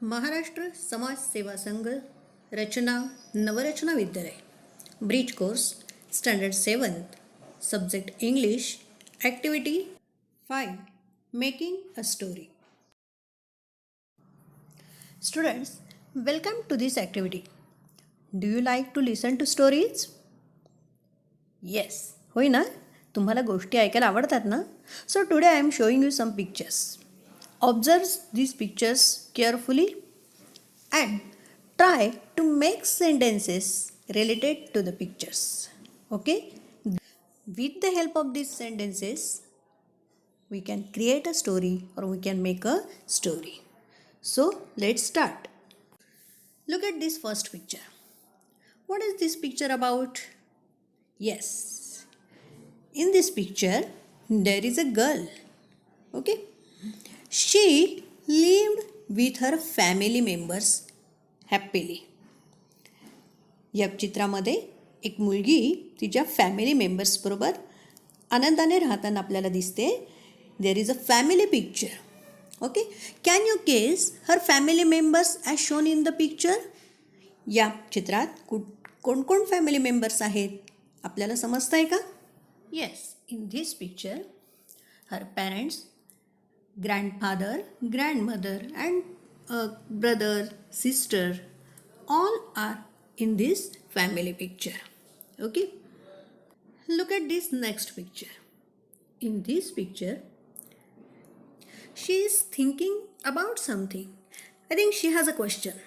महाराष्ट्र समाज सेवा संघ Rachana Navrachana Vidyalaya bridge course standard 7th subject English activity 5 making a story. Students, welcome to this activity. Do you like to listen to stories? Yes, होय ना. तुम्हाला गोष्टी ऐकायला आवडतात ना? So today I am showing you some pictures. Observe these pictures carefully and try to make sentences related to the pictures. Okay? With the help of these sentences, we can create a story or we can make a story. So, let's start. Look at this first picture. What is this picture about? Yes. In this picture, there is a girl. Okay? She lived with her family members happily. या चित्रामध्ये एक मुलगी तिच्या family मेंबर्सबरोबर आनंदाने राहताना आपल्याला दिसते. There is a family picture. Okay, can you guess her family members as shown in the picture? या चित्रात कोण कोण फॅमिली मेंबर्स आहेत आपल्याला समजतं आहे का? Yes, in this picture her parents, grandfather, grandmother and brother, sister, all are in this family picture. Okay, look at this next picture. In this picture, she is thinking about something. I think she has a question.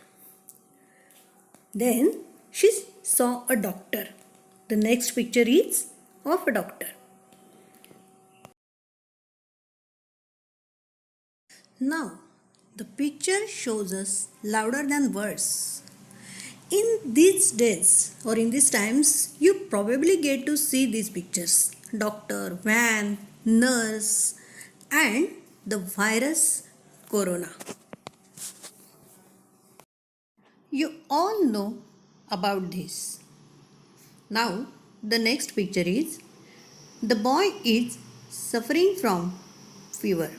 Then she saw a doctor. The next picture is of a doctor. Now, the picture shows us louder than words. In these days or in these times, you probably get to see these pictures. Doctor, van, nurse, and the virus corona. You all know about this. Now, the next picture is the boy is suffering from fever.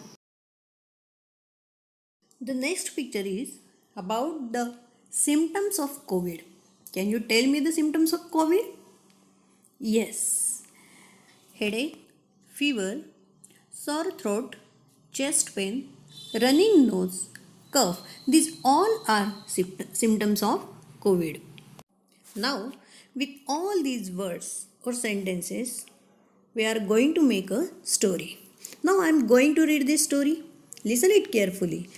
The next picture is about the symptoms of COVID. Can you tell me the symptoms of COVID? Yes. Headache, fever, sore throat, chest pain, running nose, cough. These all are symptoms of COVID. Now, with all these words or sentences, we are going to make a story. Now, I am going to read this story. Listen it carefully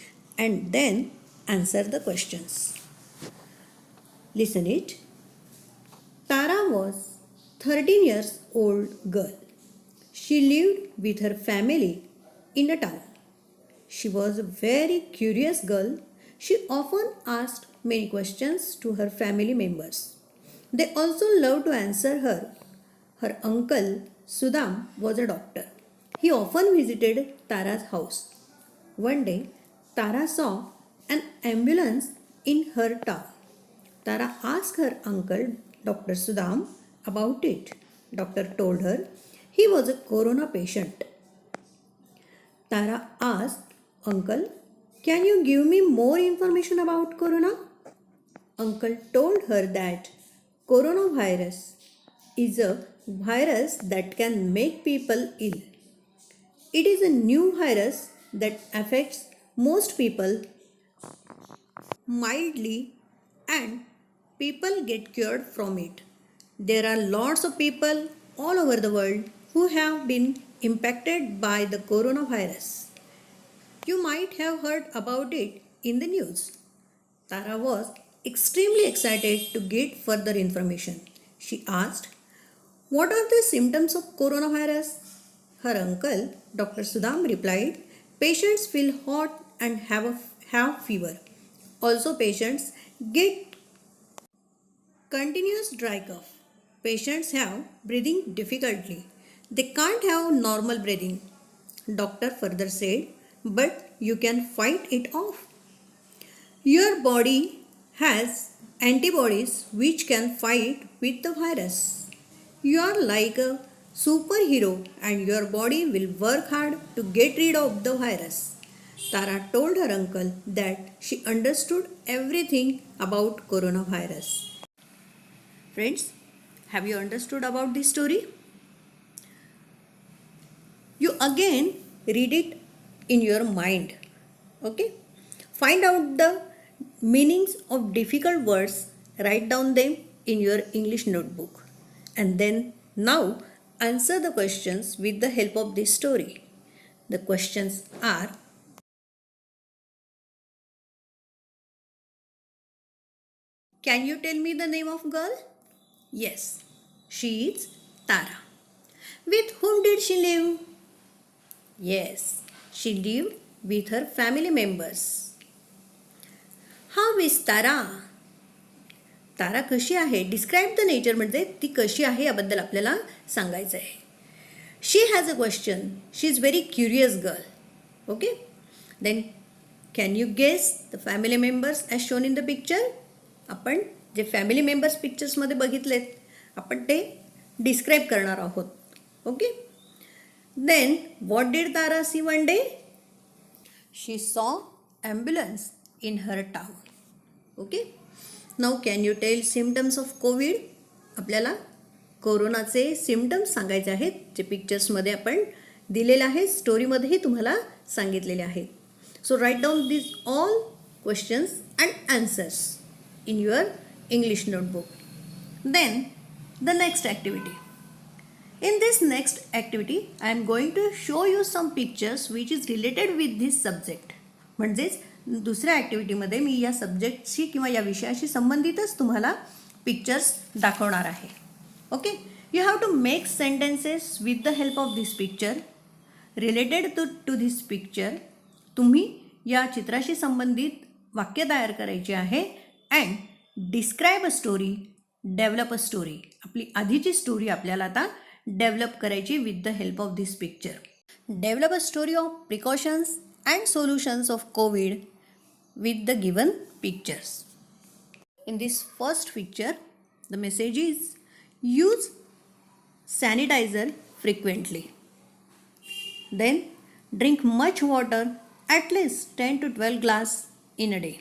and then answer the questions. Listen it. Tara was 13 years old girl. She lived with her family in a town. She was a very curious girl. She often asked many questions to her family members. They also loved to answer her. Her uncle Sudam was a doctor. He often visited Tara's house. One day, Tara saw an ambulance in her town. Tara asked her uncle, Dr. Sudam, about it. Doctor told her he was a corona patient. Tara asked, Uncle, can you give me more information about corona? Uncle told her that coronavirus is a virus that can make people ill. It is a new virus that affects most people mildly and people get cured from it. There are lots of people all over the world who have been impacted by the coronavirus. You might have heard about it in the news. Tara was extremely excited to get further information. She asked, what are the symptoms of coronavirus? Her uncle, Dr. Sudam, replied, patients feel hot and have fever. Also, patients get continuous dry cough. Patients have breathing difficulty. They can't have normal breathing. Doctor further said, but you can fight it off. Your body has antibodies which can fight with the virus. You are like a superhero and your body will work hard to get rid of the virus. Tara told her uncle that she understood everything about coronavirus. Friends, have you understood about this story? You again read it in your mind. Okay? Find out the meanings of difficult words, write down them in your English notebook, and then now answer the questions with the help of this story. The questions are: can you tell me the name of girl? Yes, she is Tara. With whom did she live? Yes, she lived with her family members. How is Tara? तारा कशी आहे? Describe the nature म्हणजे ती कशी आहे याबद्दल आपल्याला सांगायचं आहे. She has a question. She is very curious girl. Okay. Then can you guess the family members as shown in the picture? आपण जे फॅमिली मेंबर्स पिक्चर्समध्ये बघितलेत आपण ते डिस्क्राईब करणार आहोत. Okay. Then what did Tara see one day? She saw ambulance in her town. Okay. Now can you tell symptoms of Covid? आपल्याला कोरोनाचे symptoms सांगायचे आहेत जे पिक्चर्समध्ये आपण दिलेले आहेत, स्टोरीमध्येही तुम्हाला सांगितलेले आहेत. So write down this all questions and answers in your English notebook. Then the next activity. In this next activity, I am going to show you some pictures which is related with this subject. म्हणजेच दुसऱ्या ॲक्टिव्हिटीमध्ये मी या सब्जेक्टशी किंवा या विषयाशी संबंधितच तुम्हाला pictures दाखवणार आहे. Okay. You have to make sentences with the help of this picture related to this picture. तुम्ही या चित्राशी संबंधित वाक्य तयार करायचे आहे and describe a story, develop a story. आपली आधीची स्टोरी आपल्याला आता डेव्हलप करायची with the help of this picture. Develop a story of precautions and solutions of Covid with the given pictures. In this first picture, the message is use sanitizer frequently. Then drink much water, at least 10 to 12 glass in a day.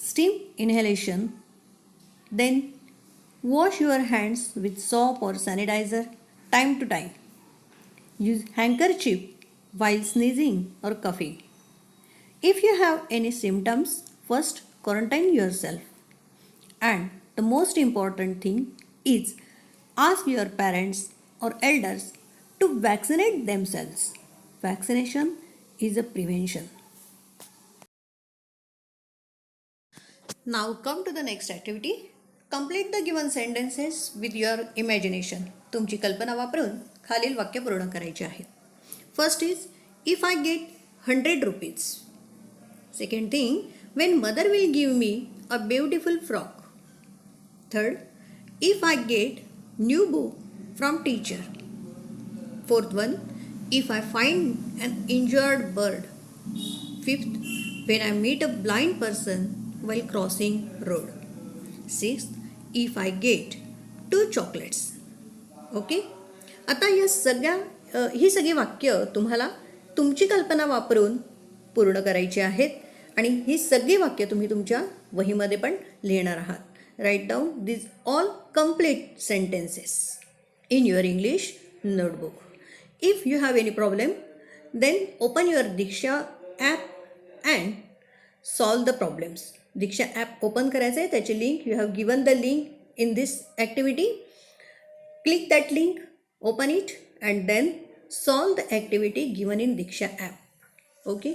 Steam inhalation. Then wash your hands with soap or sanitizer time to time. Use handkerchief while sneezing or coughing. If you have any symptoms, first quarantine yourself. And the most important thing is ask your parents or elders to vaccinate themselves. Vaccination is a prevention. Now come to the next activity. Complete the given sentences with your imagination. तुमची कल्पना वापरून खालील वाक्य पूर्ण करायचे आहेत. First is, if I get 100 rupees. Second thing, when mother will give me a beautiful frock. Third, if I get new book from teacher. Fourth one, if I find an injured bird. Fifth, when I meet a blind person while crossing road. Sixth, if I get 2 chocolates. Okay. आता ही सगळी वाक्य तुम्हाला तुमची कल्पना वापरून पूर्ण करायची आहेत आणि ही सगळी वाक्य तुम्ही तुमच्या वहीमध्ये पण लिहिणार आहात. Write down this all complete sentences in your English notebook. If you have any problem then open your Diksha app and solve the problems. Diksha app open करायचं आहे, त्याची link you have given the link in this activity. Click that link, open it and then solve the activity given in Diksha app. Okay.